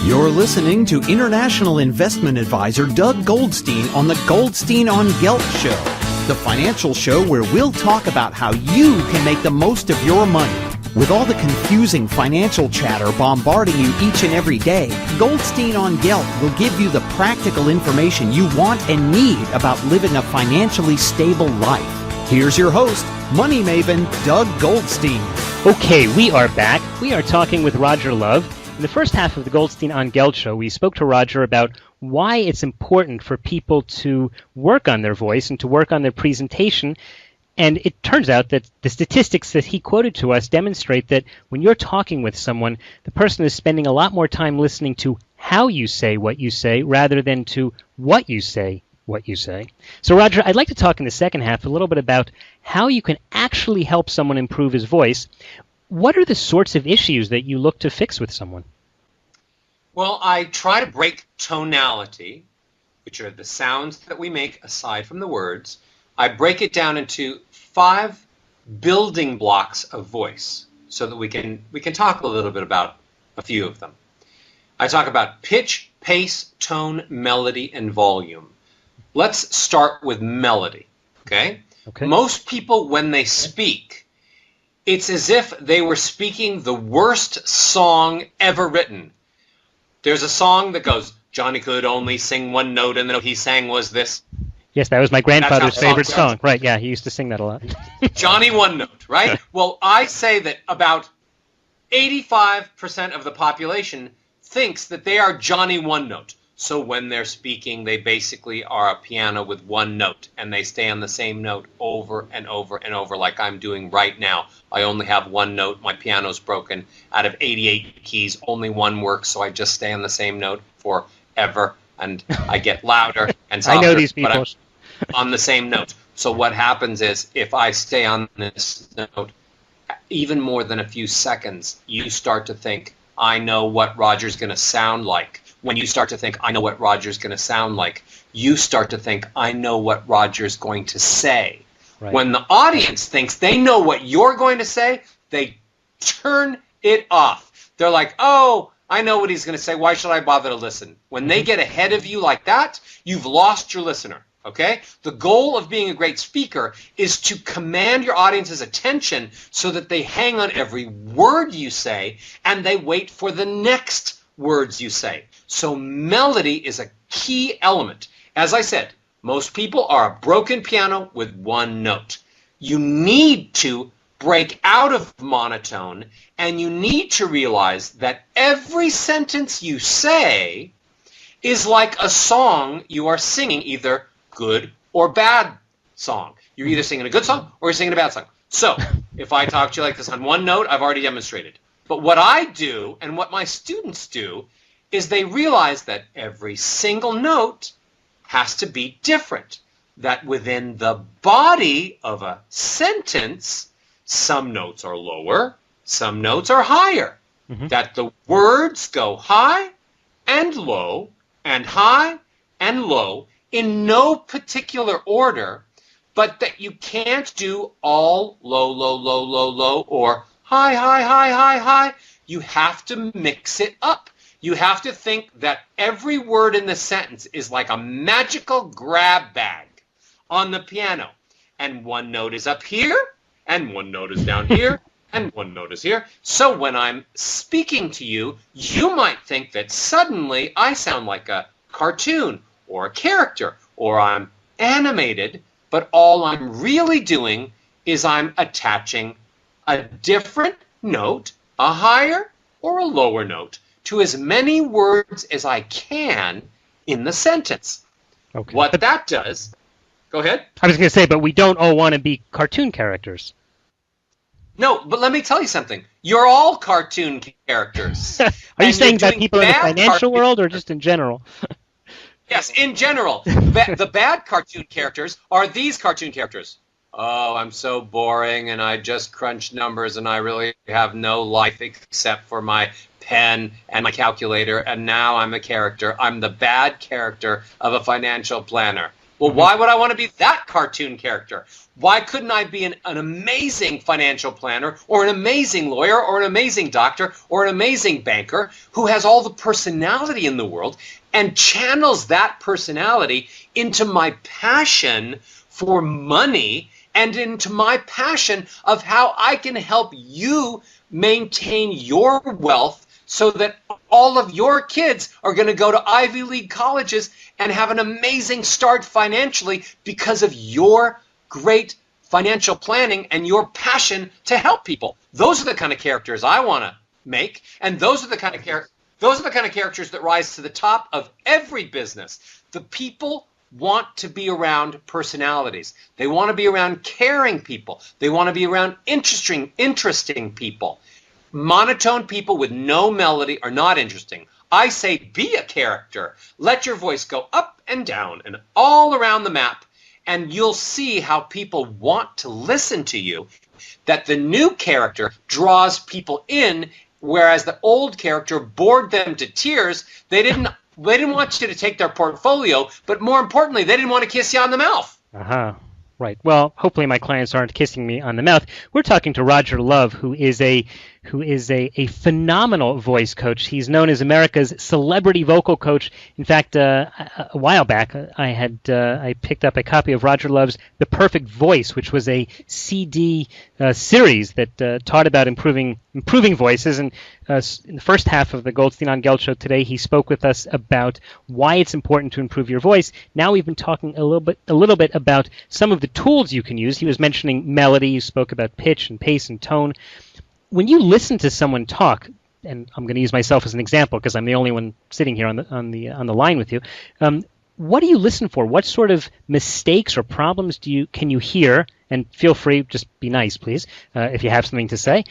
You're listening to international investment advisor Doug Goldstein on the Goldstein on Gelt show, the financial show where we'll talk about how you can make the most of your money. With all the confusing financial chatter bombarding you each and every day, Goldstein on Gelt will give you the practical information you want and need about living a financially stable life. Here's your host, money maven Doug Goldstein. Okay, we are back. We are talking with Roger Love. In the first half of the Goldstein on Gelt show, we spoke to Roger about why it's important for people to work on their voice and to work on their presentation. And it turns out that the statistics that he quoted to us demonstrate that when you're talking with someone, the person is spending a lot more time listening to how you say what you say rather than to what you say. So, Roger, I'd like to talk in the second half a little bit about how you can actually help someone improve his voice. What are the sorts of issues that you look to fix with someone? Well, I try to break tonality, which are the sounds that we make aside from the words. I break it down into 5 building blocks of voice so that we can talk a little bit about a few of them. I talk about pitch, pace, tone, melody, and volume. Let's start with melody, okay? Most people, when they speak, it's as if they were speaking the worst song ever written. There's a song that goes, Johnny could only sing one note, and the note he sang was this. Yes, that was my grandfather's favorite song. Right, yeah, he used to sing that a lot. Johnny one note, right? Well, I say that about 85% of the population thinks that they are Johnny one note. So when they're speaking, they basically are a piano with one note, and they stay on the same note over and over and over, like I'm doing right now. I only have one note. My piano's broken. Out of 88 keys, only one works, so I just stay on the same note forever, and I get louder and softer. I know these people. But I'm on the same note. So what happens is, if I stay on this note even more than a few seconds, you start to think, I know what Roger's going to sound like. When you start to think, I know what Roger's going to sound like, you start to think, I know what Roger's going to say. Right. When the audience thinks they know what you're going to say, they turn it off. They're like, oh, I know what he's going to say. Why should I bother to listen? When they get ahead of you like that, you've lost your listener. Okay? The goal of being a great speaker is to command your audience's attention so that they hang on every word you say and they wait for the next words you say. So melody is a key element. As I said, most people are a broken piano with one note. You need to break out of monotone, and you need to realize that every sentence you say is like a song you are singing, either good or bad song. You're either singing a good song or you're singing a bad song. So if I talk to you like this on one note, I've already demonstrated. But what I do and what my students do is they realize that every single note has to be different. That within the body of a sentence, some notes are lower, some notes are higher. Mm-hmm. That the words go high and low and high and low in no particular order, but that you can't do all low, low, low, low, low, or high, high, high, high, high. You have to mix it up. You have to think that every word in the sentence is like a magical grab bag on the piano. And one note is up here, and one note is down here, and one note is here. So when I'm speaking to you, you might think that suddenly I sound like a cartoon or a character, or I'm animated, but all I'm really doing is I'm attaching a different note, a higher or a lower note, to as many words as I can in the sentence. Okay. What that does, go ahead. I was going to say, but we don't all want to be cartoon characters. No, but let me tell you something. You're all cartoon characters. Are you saying that people in the financial world or just in general? Yes, in general. The bad cartoon characters are these cartoon characters. Oh, I'm so boring, and I just crunch numbers, and I really have no life except for my pen and my calculator, and now I'm a character. I'm the bad character of a financial planner. Well, why would I want to be that cartoon character? Why couldn't I be an amazing financial planner or an amazing lawyer or an amazing doctor or an amazing banker who has all the personality in the world and channels that personality into my passion for money and into my passion of how I can help you maintain your wealth so that all of your kids are going to go to Ivy League colleges and have an amazing start financially because of your great financial planning and your passion to help people. Those are the kind of characters I want to make, and those are the kind of characters that rise to the top of every business. The people want to be around personalities. They want to be around caring people. They want to be around interesting people. Monotone people with no melody are not interesting. I say be a character. Let your voice go up and down and all around the map, and you'll see how people want to listen to you, that the new character draws people in, whereas the old character bored them to tears. They didn't want you to take their portfolio, but more importantly, they didn't want to kiss you on the mouth. Right. Well, hopefully my clients aren't kissing me on the mouth. We're talking to Roger Love, who is a phenomenal voice coach. He's known as America's celebrity vocal coach. In fact, a while back, I picked up a copy of Roger Love's The Perfect Voice, which was a CD series that taught about improving voices. And in the first half of the Goldstein on Gelt show today, he spoke with us about why it's important to improve your voice. Now we've been talking a little bit about some of the tools you can use. He was mentioning melody. You spoke about pitch and pace and tone. When you listen to someone talk, and I'm going to use myself as an example because I'm the only one sitting here on the line with you, what do you listen for? What sort of mistakes or problems can you hear? And feel free, just be nice, please, if you have something to say.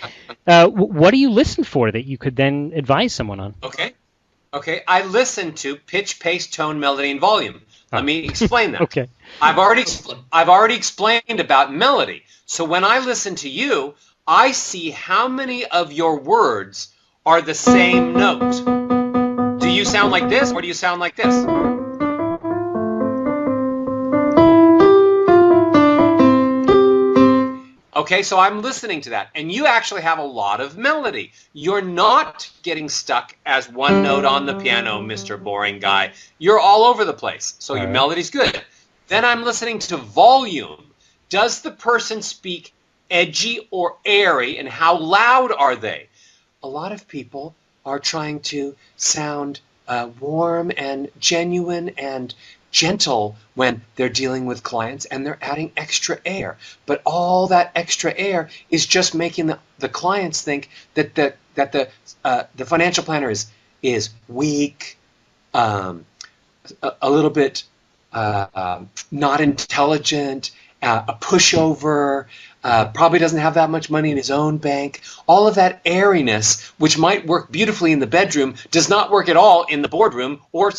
What do you listen for that you could then advise someone on? Okay. I listen to pitch, pace, tone, melody, and volume. Let me explain that. Okay. I've already explained about melody. So when I listen to you, I see how many of your words are the same note. Do you sound like this or do you sound like this? Okay, so I'm listening to that, and you actually have a lot of melody. You're not getting stuck as one note on the piano, Mr. Boring Guy. You're all over the place, so your melody's good. Then I'm listening to volume. Does the person speak edgy or airy, and how loud are they? A lot of people are trying to sound warm and genuine and gentle when they're dealing with clients, and they're adding extra air. But all that extra air is just making the clients think that the financial planner is weak, a little bit not intelligent, a pushover, probably doesn't have that much money in his own bank. All of that airiness, which might work beautifully in the bedroom, does not work at all in the boardroom or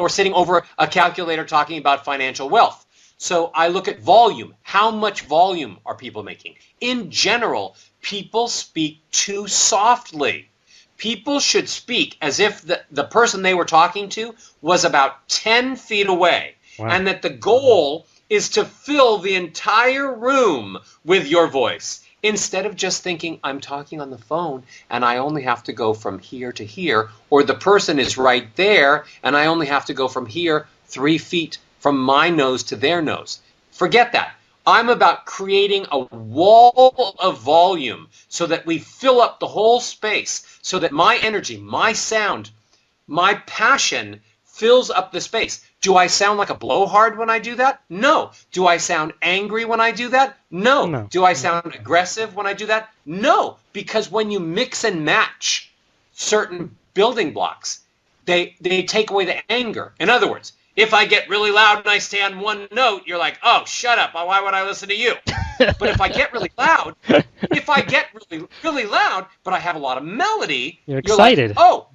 sitting over a calculator talking about financial wealth. So I look at volume. How much volume are people making? In general, people speak too softly. People should speak as if the person they were talking to was about 10 feet away. Wow. And that the goal is to fill the entire room with your voice. Instead of just thinking, I'm talking on the phone and I only have to go from here to here, or the person is right there and I only have to go from here 3 feet from my nose to their nose. Forget that. I'm about creating a wall of volume so that we fill up the whole space, so that my energy, my sound, my passion fills up the space. Do I sound like a blowhard when I do that? No. Do I sound angry when I do that? No. Do I sound aggressive when I do that? No. Because when you mix and match certain building blocks, they take away the anger. In other words, if I get really loud and I stay on one note, you're like, oh, shut up. Why would I listen to you? But if I get really loud, really loud, but I have a lot of melody, you're excited. Like, oh,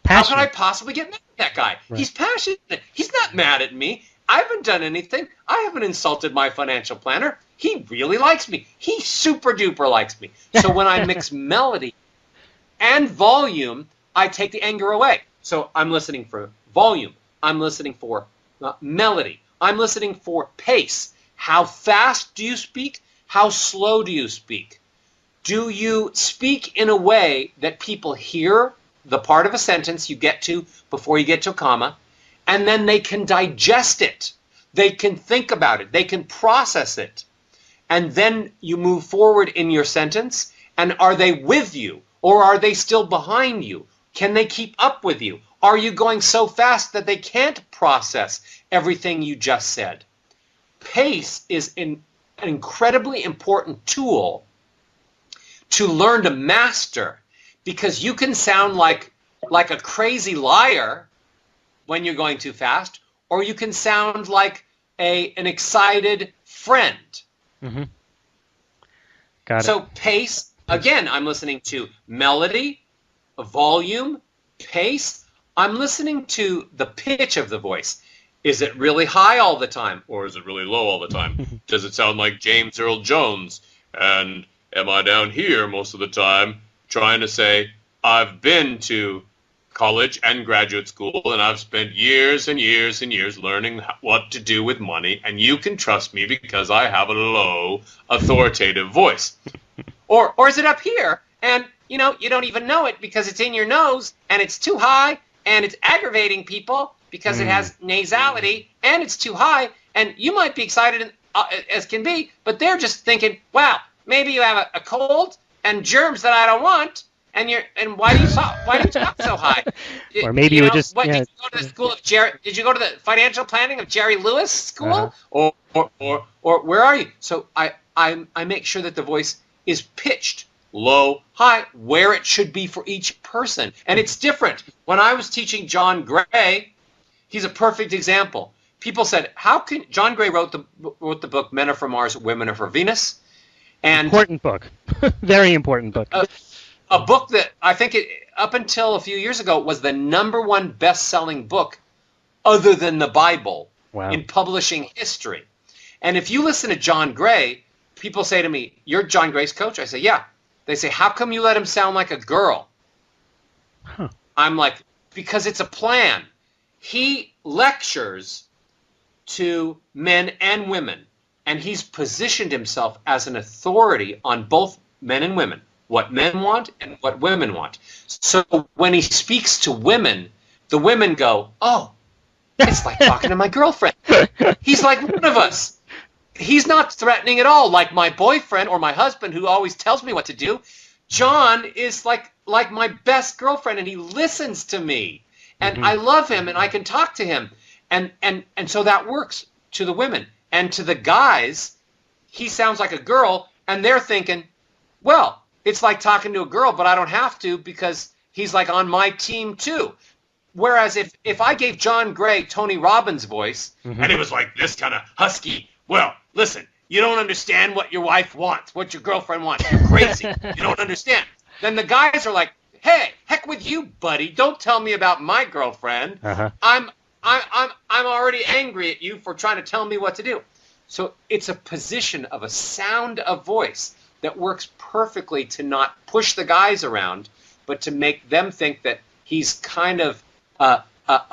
how could I possibly get mad at that guy? Right. He's passionate. He's not mad at me. I haven't done anything. I haven't insulted my financial planner. He really likes me. He super duper likes me. So when I mix melody and volume, I take the anger away. So I'm listening for volume. I'm listening for melody. I'm listening for pace. How fast do you speak? How slow do you speak? Do you speak in a way that people hear the part of a sentence you get to before you get to a comma, and then they can digest it? They can think about it. They can process it. And then you move forward in your sentence, and are they with you, or are they still behind you? Can they keep up with you? Are you going so fast that they can't process everything you just said? Pace is an incredibly important tool to learn to master, because you can sound like a crazy liar when you're going too fast, or you can sound like an excited friend. Mm-hmm. Got it. So pace, again, I'm listening to melody, volume, pace. I'm listening to the pitch of the voice. Is it really high all the time, or is it really low all the time? Does it sound like James Earl Jones? And am I down here most of the time trying to say, I've been to college and graduate school, and I've spent years and years and years learning what to do with money, and you can trust me because I have a low, authoritative voice. Or is it up here, and you don't even know it because it's in your nose, and it's too high, and it's aggravating people because it has nasality, and it's too high, and you might be excited as can be, but they're just thinking, wow, maybe you have a cold and germs that I don't want, and why do you talk so high? Or maybe you would just did you go to the school of Jerry? Did you go to the financial planning of Jerry Lewis school, or where are you? So I make sure that the voice is pitched low, high, where it should be for each person, and it's different. When I was teaching John Gray, he's a perfect example. People said, "How can John Gray wrote the book Men Are From Mars, Women Are From Venus?" And important book, very important book. A book that I think up until a few years ago was the #1 best-selling book, other than the Bible, in publishing history. And if you listen to John Gray, people say to me, "You're John Gray's coach?" I say, "Yeah." They say, "How come you let him sound like a girl?" Huh. I'm like, "Because it's a plan." He lectures to men and women, and he's positioned himself as an authority on both men and women, what men want and what women want. So when he speaks to women, the women go, "Oh, it's like talking to my girlfriend. He's like one of us. He's not threatening at all, like my boyfriend or my husband who always tells me what to do. John is like my best girlfriend, and he listens to me, and I love him, and I can talk to him." And so that works to the women. And to the guys, he sounds like a girl, and they're thinking, well, it's like talking to a girl, but I don't have to because he's like on my team too. Whereas if I gave John Gray Tony Robbins' voice, and it was like this kind of husky, well, listen, you don't understand what your wife wants, what your girlfriend wants. You're crazy. You don't understand. Then the guys are like, hey, heck with you, buddy. Don't tell me about my girlfriend. I'm already angry at you for trying to tell me what to do. So it's a position of a sound of voice that works perfectly to not push the guys around, but to make them think that he's kind of a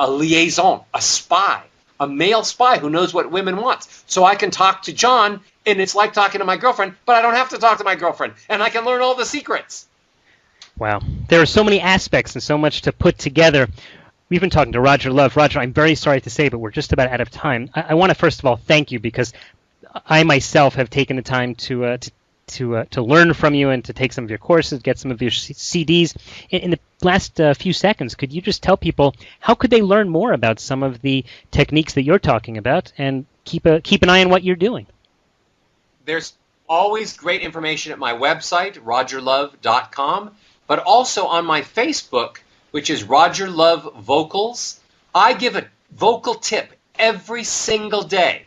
liaison, a spy, a male spy who knows what women want. So I can talk to John, and it's like talking to my girlfriend, but I don't have to talk to my girlfriend, and I can learn all the secrets. Wow. There are so many aspects and so much to put together. We've been talking to Roger Love. Roger, I'm very sorry to say, but we're just about out of time. I want to first of all thank you, because I myself have taken the time to learn from you and to take some of your courses, get some of your CDs. In the last few seconds, could you just tell people how could they learn more about some of the techniques that you're talking about and keep an eye on what you're doing? There's always great information at my website, rogerlove.com, but also on my Facebook, which is Roger Love Vocals. I give a vocal tip every single day,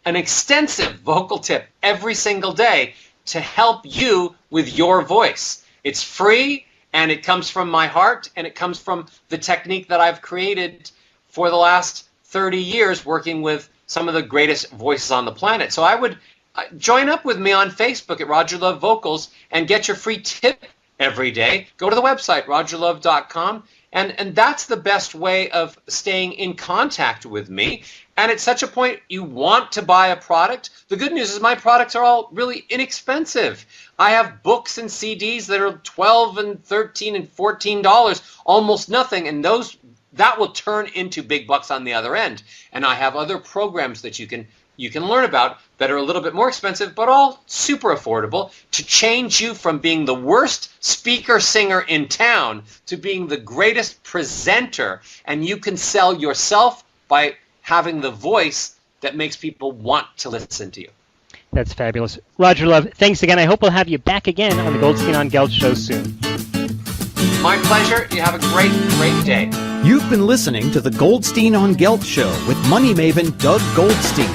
an extensive vocal tip every single day to help you with your voice. It's free, and it comes from my heart, and it comes from the technique that I've created for the last 30 years working with some of the greatest voices on the planet. So I would join up with me on Facebook at Roger Love Vocals and get your free tip every day. Go to the website, rogerlove.com, and that's the best way of staying in contact with me. And at such a point, you want to buy a product. The good news is my products are all really inexpensive. I have books and CDs that are $12 and $13 and $14, almost nothing, and that will turn into big bucks on the other end. And I have other programs that you can learn about that are a little bit more expensive, but all super affordable, to change you from being the worst speaker singer in town to being the greatest presenter. And you can sell yourself by having the voice that makes people want to listen to you. That's fabulous. Roger Love, thanks again. I hope we'll have you back again on the Goldstein on Gelt show soon. My pleasure. You have a great, great day. You've been listening to the Goldstein on Gelt show with money maven Doug Goldstein.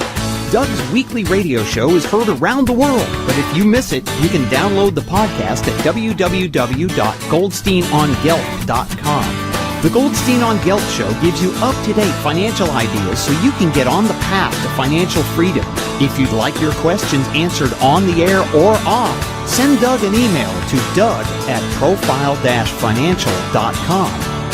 Doug's weekly radio show is heard around the world, but if you miss it, you can download the podcast at www.goldsteinongelt.com. The Goldstein on Gelt show gives you up-to-date financial ideas so you can get on the path to financial freedom. If you'd like your questions answered on the air or off, send Doug an email to doug@profile-financial.com.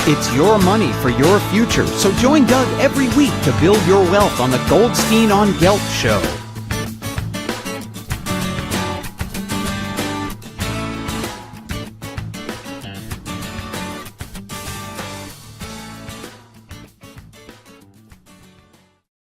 It's your money for your future, so join Doug every week to build your wealth on the Goldstein on Gelt show.